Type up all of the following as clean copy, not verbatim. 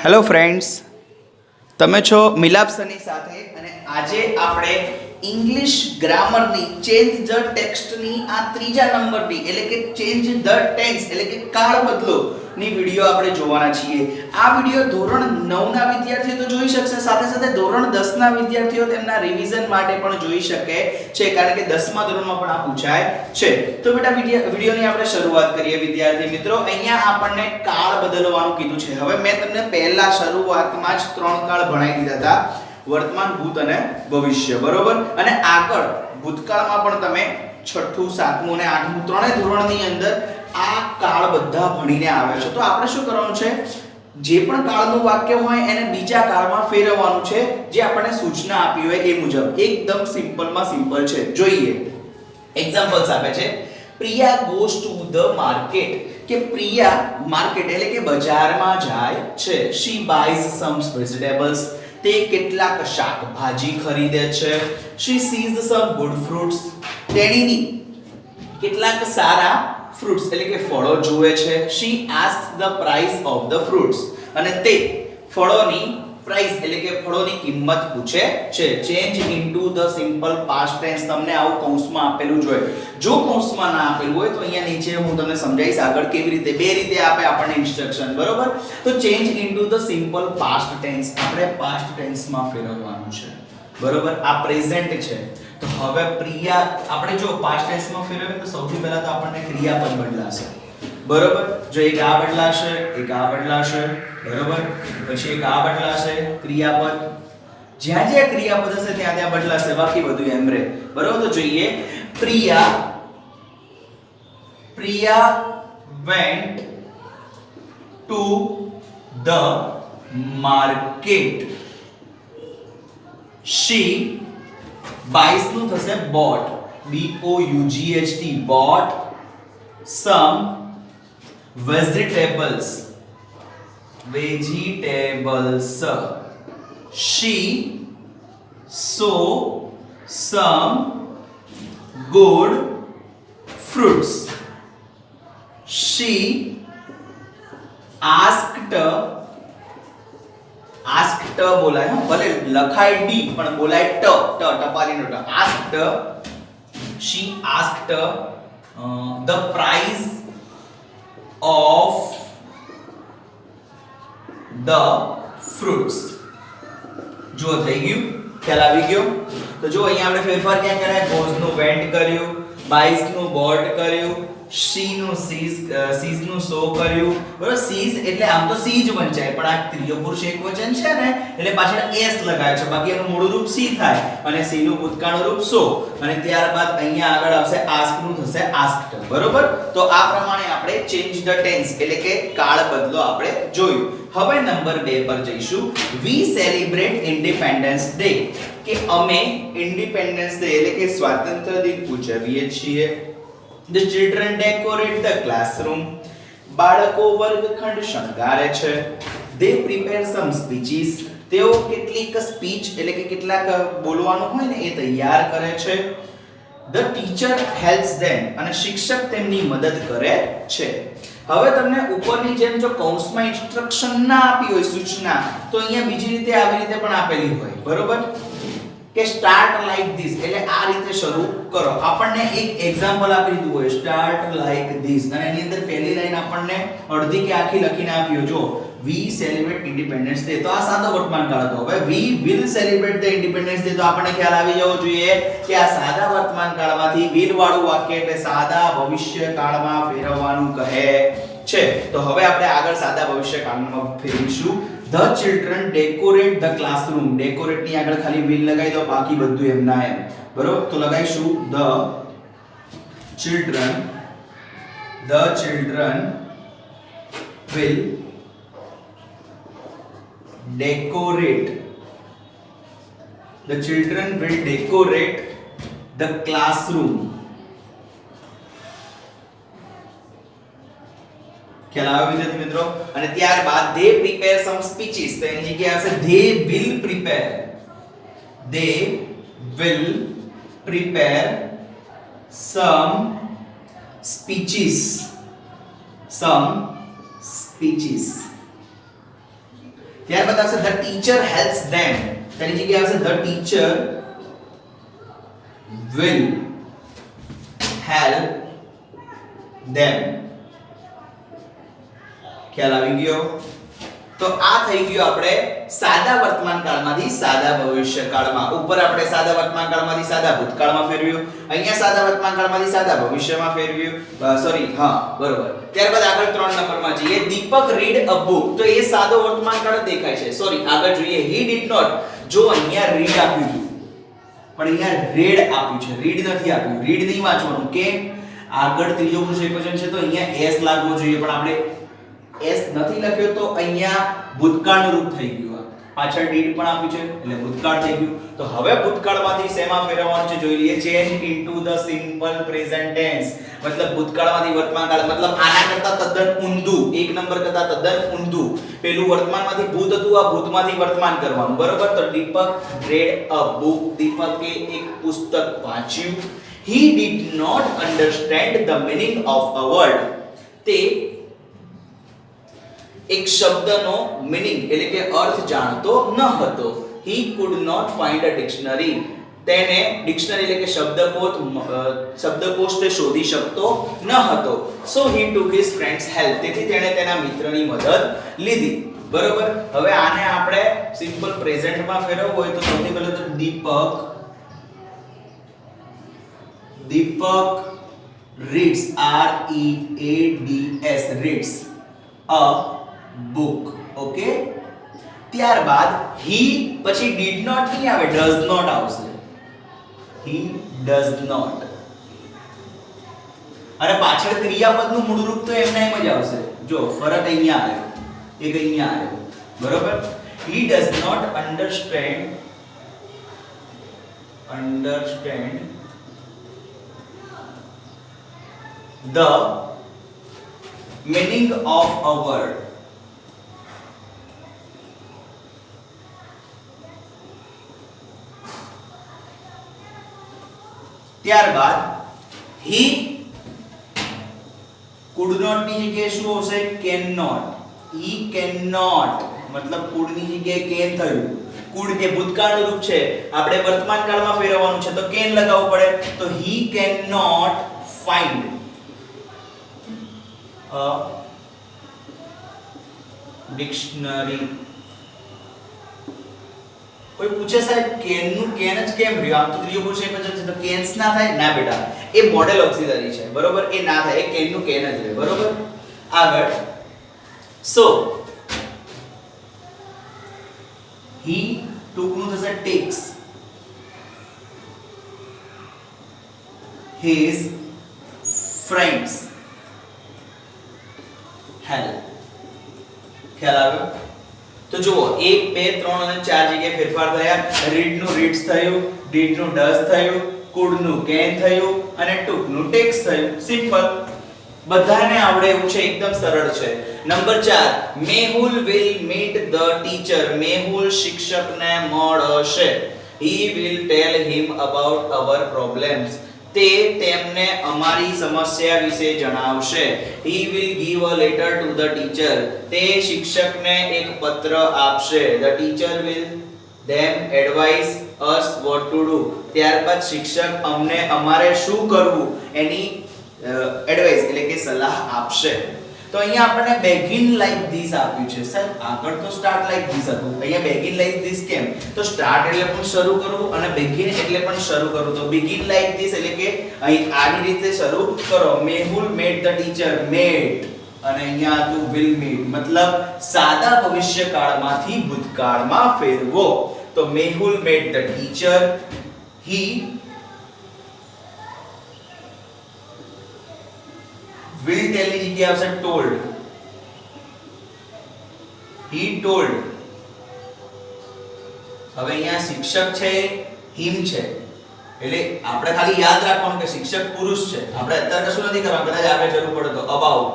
Hello friends, તમે છો મિલાપ સની સાથે અને આજે આપણે ઇંગ્લિશ ગ્રામરની ચેન્જ ધ ટેક્સ્ટની આ ત્રીજા નંબરની એટલે કે ચેન્જ ધ ટેન્સ એટલે કે કાળ બદલો ની વિડિયો આપણે જોવાના છીએ. આ વિડિયો ધોરણ 9 ના વિદ્યાર્થીઓ તો જોઈ શકશે, સાથે સાથે ધોરણ 10 ના વિદ્યાર્થીઓ તેમના રિવિઝન માટે પણ જોઈ શકે છે, કારણ કે 10મા ધોરણમાં પણ આ પૂછાય છે. તો બેટા વિડિયોની આપણે શરૂઆત કરીએ વિદ્યાર્થી મિત્રો. અહીંયા આપણને કાળ બદલવાનું કીધું છે. હવે મેં તમને પહેલા શરૂઆતમાં જ ત્રણ કાળ ભણાવી દીધા હતા, વર્તમાન, ભૂત અને ભવિષ્ય, બરોબર. અને આગળ ભૂતકાળમાં પણ તમે 6ઠું 7મું અને 8મું ત્રણેય ધોરણની અંદર આ કાળ બધા ભણીને આવ્યા છો. તો આપણે શું કરવાનું છે, જે પણ કાળનું વાક્ય હોય એને બીજા કાળમાં ફેરવવાનું છે, જે આપણને સૂચના આપી હોય એ મુજબ. એકદમ સિમ્પલમાં સિમ્પલ છે. જોઈએ, એક્ઝામ્પલ્સ આપે છે. Priya goes to the market, કે પ્રિયા માર્કેટ એટલે કે બજારમાં જાય છે. શી બાયઝ સમ વેજીટેબલ્સ, તે કેટલાક શાકભાજી ખરીદે છે. She sees some good fruits, તેણીની કેટલાક સારા ફ્રૂટ્સ એટલે કે ફળો જુએ છે. She asks the price of the fruits, અને તે ફળોની પ્રાઇસ એટલે કે ફળોની કિંમત પૂછે છે. Change into the simple past tense. તમને આવું કૌંસમાં આપેલું જોઈએ. જો કૌંસમાં ના આપેલું હોય તો અહીંયા નીચે હું તમને સમજાવીશ આગળ કેવી રીતે. બે રીતે આપે આપણને ઇન્સ્ટ્રક્શન, બરોબર. તો change into the simple past tense આપણે પાસ્ટ ટેન્સમાં ફેરવવાનું છે, બરોબર. આ પ્રેઝન્ટ છે. તો હવે પ્રિયા આપણે જો પાસ્ટ ટેન્સમાં ફેરવીએ તો સૌથી પહેલા તો આપણને ક્રિયાપદ બદલાશે, બરોબર. જો એક આ બદલાશે, એક આ બદલાશે, બરોબર. પછી એક આ બદલાશે ક્રિયાપદ. જ્યાં જ્યાં ક્રિયાપદ હશે ત્યાં ત્યાં બદલાશે, બાકી બધું એમ રહે, બરોબર. તો જોઈએ, Priya went to the market. She buys નું થશે bought, B O U G H T, bought some vegetables. She saw some good fruits. She asked બોલાય, ભલે લખાય ડી પણ બોલાય ટ, ટપાલીનો ટ. asked, she asked the price of the fruits. જો થઈ ગયું, ખ્યાલ આવી ગયો. તો જો અહીંયા આપણે ફેરફાર ક્યાં કરાય, ગોઝ નું વેન્ટ કર્યું, બાઇસ નું બોટ કર્યું, શી નું સીઝ નું સો કર્યું, બરોબર. સીઝ એટલે આમ તો સી જ વંચાય, પણ આ ત્રિય પુરુષ એકવચન છે ને એટલે પાછળ એસ લગાવ્યો છે, બાકી એનું મૂળ રૂપ સી થાય અને સી નું ભૂતકાળનું રૂપ સો, અને ત્યારબાદ અહીંયા આગળ આવશે આસ્ક નું થશે આસ્ક્ડ, બરોબર. તો આ પ્રમાણે આપણે ચેન્જ ધ ટેન્સ એટલે કે કાળ બદલો આપણે જોયું. હવે નંબર 2 પર જઈશું. વી સેલિબ્રેટ ઇન્ડિપેન્ડન્સ ડે, કે અમે ઇન્ડિપેન્ડન્સ ડે એટલે કે સ્વાતંત્ર્ય દિન ઉજવીએ છીએ. The children decorate the classroom. બાળકો વર્ગખંડ શણગારે છે. They prepare some speeches. તેઓ કેટલીક સ્પીચ એટલે કે કેટલાક બોલવાનું હોય ને એ તૈયાર કરે છે. The teacher helps them. અને શિક્ષક તેમની મદદ કરે છે. હવે તમને ઉપરની જેમ જો કૌંસમાં ઇન્સ્ટ્રક્શન ના આપી હોય, સૂચના, તો અહીંયા બીજી રીતે આવી રીતે પણ આપેલી હોય, બરોબર. કે સ્ટાર્ટ લાઈક ધીસ એટલે આ રીતે શરૂ કરો. આપણને એક એક્ઝામ્પલ આપી દીધું હોય, સ્ટાર્ટ લાઈક ધીસ, અને એની અંદર પહેલી લાઈન આપણને અડધી કે આખી લખીને આપ્યો. જો વી સેલિબ્રેટ ઇન્ડિપેન્ડન્સ ડે, તો આ સાદો વર્તમાન કાળ હતો. હવે we will celebrate the independence day, તો આપણને ખ્યાલ આવી જવો જોઈએ કે આ સાદા વર્તમાન કાળમાંથી વિલ વાળું વાક્ય એટલે સાદા ભવિષ્ય કાળમાં ફેરવવાનું કહે છે. તો હવે આપણે આગળ સાદા ભવિષ્ય કાળમાં ફેરવીશું. The children decorate the classroom. Decorate ની આગળ ખાલી will લગાવી દો, બાકી બધું એમ ના એમ, બરોબર. તો લગાઈશું the children will decorate the classroom. ખ્યાલ આવ્યો વિદ્યાર્થી મિત્રો. અને ત્યારબાદ they prepare some speeches, તો એની જગ્યાએ આવશે they will prepare some speeches. ત્યારબાદ આવશે ધ ટીચર હેલ્પ્સ ધેમ, તેની જગ્યાએ આવશે the teacher will help them. ખ્યાલ આવી ગયો? તો આ થઈ ગયું આપણે સાદા વર્તમાન કાળમાંથી સાદા ભવિષ્ય કાળમાં. ઉપર આપણે સાદા વર્તમાન કાળમાંથી સાદા ભૂતકાળમાં ફેરવ્યું, અહીંયા સાદા વર્તમાન કાળમાંથી સાદા ભવિષ્યમાં ફેરવ્યું. સોરી, હા બરોબર. ત્યારબાદ આગળ 3 નંબરમાં જઈએ. દીપક રીડ અ બુક, તો એ સાદો વર્તમાન કાળ દેખાય છે. સોરી, આગળ જોઈએ. હી ડીડ નોટ, જો અહીંયા રીડ આપ્યું છે પણ અહીંયા રેડ આપ્યું છે, રીડ નથી આપ્યું. રીડ નહીં વાંચવાનું કે આગળ ત્રીજો પુરુષ એકવચન છે તો અહીંયા એસ લાગવો જોઈએ, પણ આપણે એસ નથી લખ્યો તો અહીંયા ભૂતકાળનું રૂપ થઈ ગયું. પાછળ ડીડ પણ આપ્યું છે એટલે ભૂતકાળ થઈ ગયું. તો હવે ભૂતકાળમાંથી શેમાં ફેરવવાનું છે જોઈ લઈએ. Change into the simple present tense, મતલબ ભૂતકાળમાંથી વર્તમાન કાળ, મતલબ આના કરતા તદ્દન ઊંધું, એક નંબર કરતા તદ્દન ઊંધું. પેલું વર્તમાનમાંથી ભૂત હતું, આ ભૂતમાંથી વર્તમાન કરવાનું, બરોબર. તો દીપક read a book, દીપકે એક પુસ્તક વાંચ્યું. he did not understand the meaning of a word, તે એક શબ્દનો મીનિંગ એટલે કે અર્થ જાણતો ન હતો. he could not find a dictionary, તેને ડિક્શનરી એટલે કે શબ્દકોશ તે શોધી શકતો ન હતો. so he took his friend's help, તેથી તેણે તેના મિત્રની મદદ લીધી, બરોબર. હવે આને આપણે સિમ્પલ પ્રેઝન્ટમાં ફેરવવું હોય તો સૌથી પહેલા તો દીપક reads, reads, reads a book, okay. ત્યારબાદ he પછી did not નહીં આવે, does not આવશે. he does not, અને પાછળ ક્રિયાપદનું મૂળ રૂપ તો એમના એમ જ આવશે. જો ફરક અહીંયા આવ્યો, એક અહીંયા આવ્યો, બરોબર. he does not understand the meaning of a word, ત્યારબાદ he could not ની જગ્યાએ શું આવશે? cannot. he cannot મતલબ could ની જગ્યાએ can થયું. could એ ભૂતકાળનું રૂપ છે, આપણે વર્તમાન કાળમાં ફેરવવાનું છે તો can લગાવવું પડે. તો he cannot find a dictionary. કોઈ પૂછે સાહેબ કેન નું કેન જ કેમ રહ્યું? આમ તો ત્રીજો પુરુષ એકવચન છે તો કેન્સ ના થાય. ના બેટા, એ મોડેલ ઓક્સિલરી છે, બરોબર. એ ના થાય, એ કેન નું કેન જ રહે, બરોબર. આગળ સો he took નું થશે takes his friends help. ખ્યાલ આવ્યો? તો જુઓ 1 2 3 અને 4 જગ્યાએ ફેરફાર થયા. રીડ નું રીડ્સ થયું, ડીડ નું ડઝ થયું, કુડ નું કેન થયું અને ટુક નું ટેક્સ થયું. સિમ્પલ, બધાને આવડે એવું છે, એકદમ સરળ છે. Number 4, Mehul will meet the teacher, Mehul શિક્ષકને મળશે. he will tell him about our problems, તે તેમને અમારી સમસ્યા વિશે જણાવશે. he will give a letter to the teacher, તે શિક્ષકને એક પત્ર આપશે. the teacher will them advise us what to do, ત્યારબાદ શિક્ષક અમને અમારે શું કરવું એની એડવાઇસ એટલે કે સલાહ આપશે. તો અહીંયા આપણને begin like this આપ્યું છે. સાહેબ આગળ તો start like this હતું, અહીંયા begin like this કેમ? તો start એટલે પણ શરૂ કરવું અને begin એટલે પણ શરૂ કરવું. તો begin like this એટલે કે અહીં આની રીતે શરૂ કરો. Mehul met the teacher, met, અને અહીંયા હતું will meet, મતલબ સાદા ભવિષ્યકાળમાંથી ભૂતકાળમાં ફેરવો. તો Mehul met the teacher, he will tell ની જગ્યાએ આવશે told, he told. હવે અહીંયા શિક્ષક છે him છે એટલે આપણે ખાલી યાદ રાખવાનું કે શિક્ષક પુરુષ છે. આપણે અત્યારે કશું નથી કરવાનું, કદાચ આગળ જરૂર પડે તો about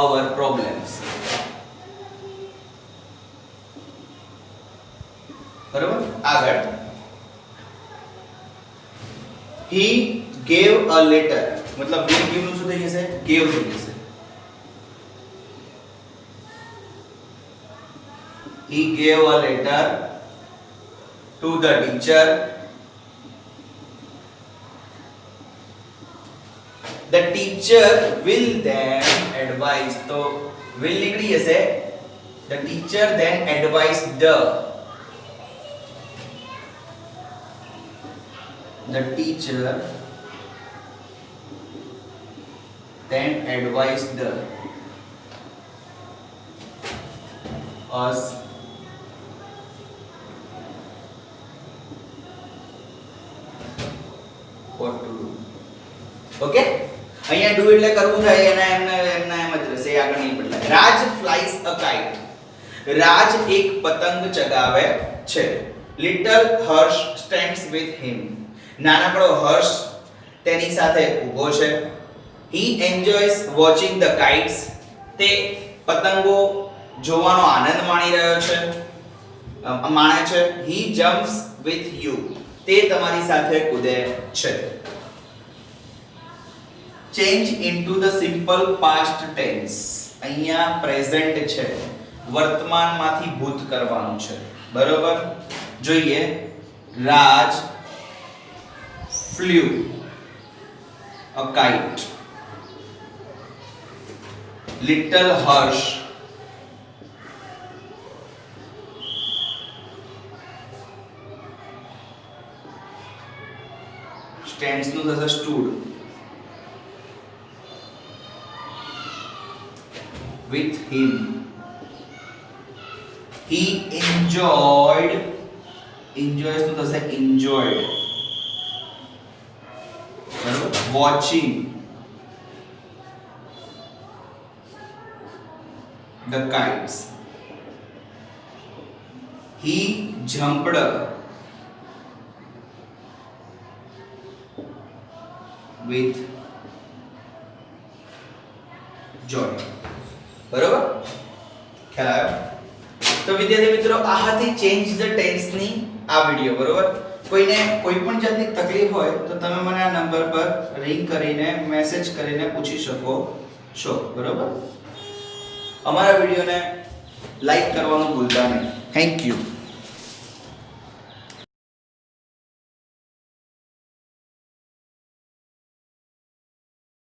our problems, બરાબર. આગળ he gave a letter, मतलब will give નું શું થઈ જશે? gave થઈ જશે. he gave a letter to the teacher. The teacher will then advise. तो will निकली ऐसे. The teacher then advised the. The teacher then advised the us what to do. Okay? અહીંયા ડુ એટલે કરવું થાય એના એમના એમ જ રહેશે આગળ નહીં બદલાય. રાજ ફ્લાઇઝ અ કાઇટ. રાજ એક પતંગ ચગાવે છે. Little Harsh stands with him. નાનકડો હર્ષ તેની સાથે ઊભો છે. He enjoys watching the kites. તે પતંગો જોવાનો આનંદ માણી રહ્યો છે માણે છે. He jumps with you. તે તમારી સાથે કૂદે છે. Change into the simple past tense. અહીંયા પ્રેઝન્ટ છે. વર્તમાનમાંથી ભૂત કરવાનું છે. બરોબર? જોઈએ. રાજ flew a kite. Little Harsh stands નું થશે stood with him. He enjoyed enjoys નું થશે enjoyed watching the kites. He jumped with joy. બરોબર? ખ્યાલ આવ્યો? તો વિદ્યાર્થી મિત્રો આ હતી ચેન્જ ધ ટેન્સ ની આ વિડિયો. બરોબર? કોઈને કોઈ પણ જાતની તકલીફ હોય તો તમે મને આ નંબર પર રિંગ કરીને મેસેજ કરીને પૂછી શકો છો. બરોબર? અમારા વિડિયોને લાઈક કરવાનું ભૂલતા નહીં. Thank you.